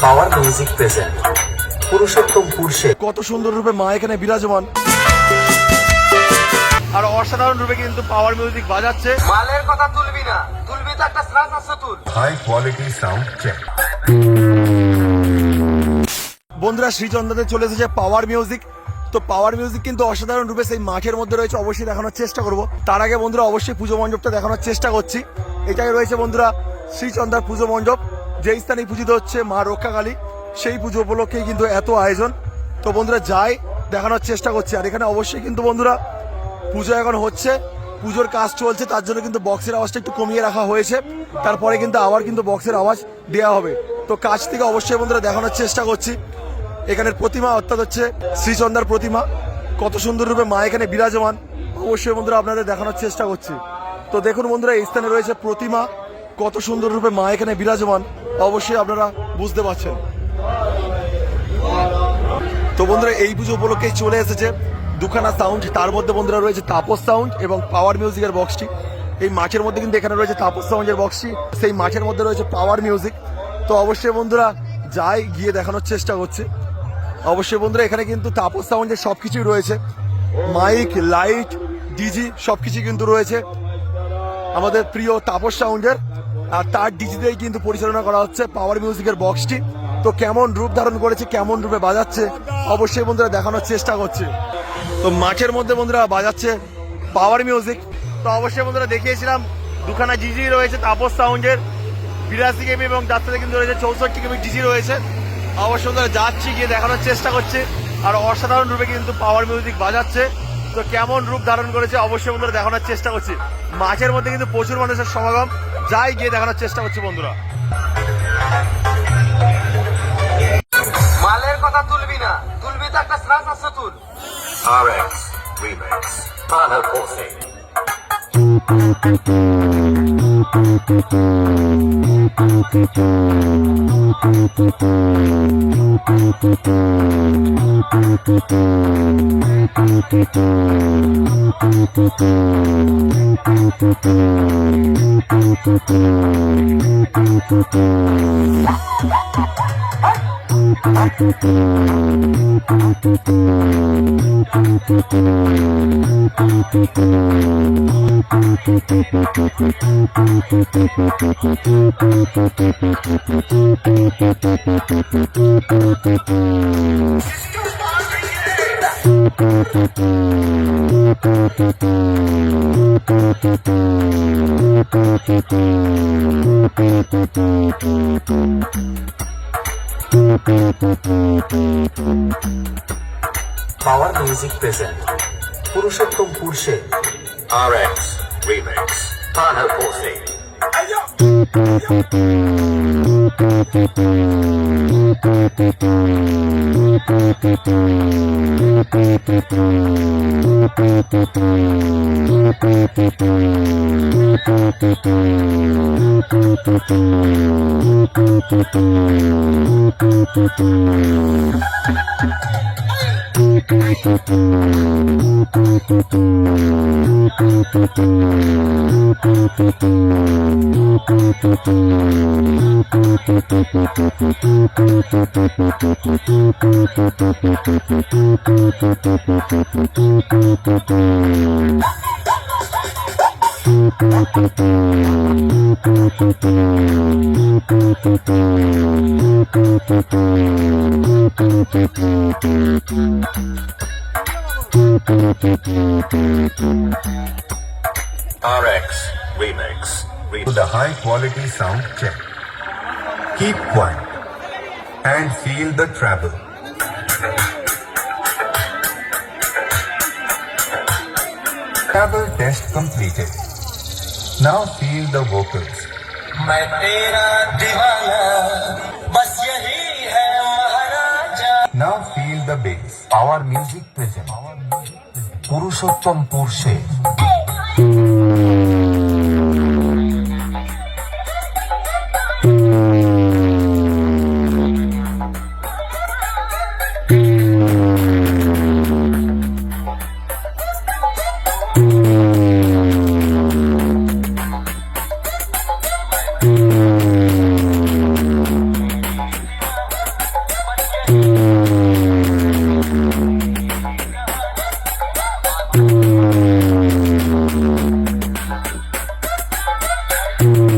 Power music present Purushottam পুরুষে কত সুন্দর রূপে মা এখানে বিরাজমান আর অসাধারণ রূপে কিন্তু পাওয়ার মিউজিক বাজাচ্ছে। মালের কথা তুলবি না, তুলবি তো একটা শ্বাস আছে তুল। High quality sound check. বন্ধুরা শ্রীচন্দ্রতে চলে এসেছে পাওয়ার মিউজিক। তো পাওয়ার মিউজিক কিন্তু অসাধারণ রূপে সেই মাঠের মধ্যে রয়েছে, অবশ্যই দেখানোর চেষ্টা করব। তার আগে বন্ধুরা অবশ্যই পুজো মণ্ডপটা দেখানোর চেষ্টা করছি। এটাই রয়েছে বন্ধুরা শ্রীচন্দ্রার পুজো মণ্ডপ, যেই স্থানে পূজিত হচ্ছে মা রক্ষাকালী, সেই পুজো উপলক্ষেই কিন্তু এত আয়োজন। তো বন্ধুরা যাই দেখানোর চেষ্টা করছি। আর এখানে অবশ্যই কিন্তু বন্ধুরা পুজো এখন হচ্ছে, পুজোর কাজ চলছে, তার জন্য কিন্তু বক্সের আওয়াজটা একটু কমিয়ে রাখা হয়েছে। তারপরে কিন্তু আবার কিন্তু বক্সের আওয়াজ দেওয়া হবে। তো কাছ থেকে অবশ্যই বন্ধুরা দেখানোর চেষ্টা করছি। এখানের প্রতিমা অর্থাৎ হচ্ছে শ্রীচন্দ্রার প্রতিমা, কত সুন্দর রূপে মা এখানে বিরাজমান, অবশ্যই বন্ধুরা আপনাদের দেখানোর চেষ্টা করছি। তো দেখুন বন্ধুরা এই স্থানে রয়েছে প্রতিমা, কত সুন্দর রূপে মা এখানে বিরাজমান, অবশ্যই আপনারা বুঝতে পারছেন। তো বন্ধুরা এই পুজো উপলক্ষেই চলে এসেছে দুখানা সাউন্ড, তার মধ্যে বন্ধুরা রয়েছে তাপস সাউন্ড এবং পাওয়ার মিউজিকের বক্সটি। এই মাঠের মধ্যে কিন্তু এখানে রয়েছে তাপস সাউন্ডের বক্সটি, সেই মাঠের মধ্যে রয়েছে পাওয়ার মিউজিক। তো অবশ্যই বন্ধুরা যাই গিয়ে দেখানোর চেষ্টা করছে। অবশ্যই বন্ধুরা এখানে কিন্তু তাপস সাউন্ডের সবকিছুই রয়েছে, মাইক, লাইট, ডিজি সবকিছু কিন্তু রয়েছে আমাদের প্রিয় তাপস সাউন্ডের। আর তার ডিজিতেই কিন্তু পরিচালনা করা হচ্ছে পাওয়ার মিউজিকের বক্সটি। তো কেমন রূপ ধারণ করেছে, কেমন রূপে বাজাচ্ছে, অবশ্যই বন্ধুরা দেখানোর চেষ্টা করছে। তো মাঠের মধ্যে বন্ধুরা বাজাচ্ছে পাওয়ার মিউজিক। তো অবশ্যই বন্ধুরা দেখিয়েছিলাম দুখানা ডিজি রয়েছে তাপস সাউন্ডের, 82 কেবি এবং তার সাথে কিন্তু রয়েছে 64 কেবি ডিজি রয়েছে। অবশ্যই বন্ধুরা যাচ্ছি গিয়ে দেখানোর চেষ্টা করছি। আর অসাধারণ রূপে কিন্তু পাওয়ার মিউজিক বাজাচ্ছে। তো কেমন রূপ ধারণ করেছে অবশ্যই বন্ধুরা দেখানোর চেষ্টা করছি। মাঠের মধ্যে কিন্তু প্রচুর মানুষের সমাগম, যাই গিয়ে দেখানোর চেষ্টা করছি বন্ধুরা। মালের কথা তুলবি না, তুলবি তো একটা শ্বাস আছে তুল। RX Remix Pana Pose Power Music present Purushottam পুরুষে RX Remix Pana Pose RX Remix with the high quality sound check. Keep quiet and feel the treble. Treble test completed. Now feel the vocals. मैं तेरा दीवाना, बस यही है महाराजा। Now feel the bass. Power music present Purushottam পুরুষে বন্ধুরা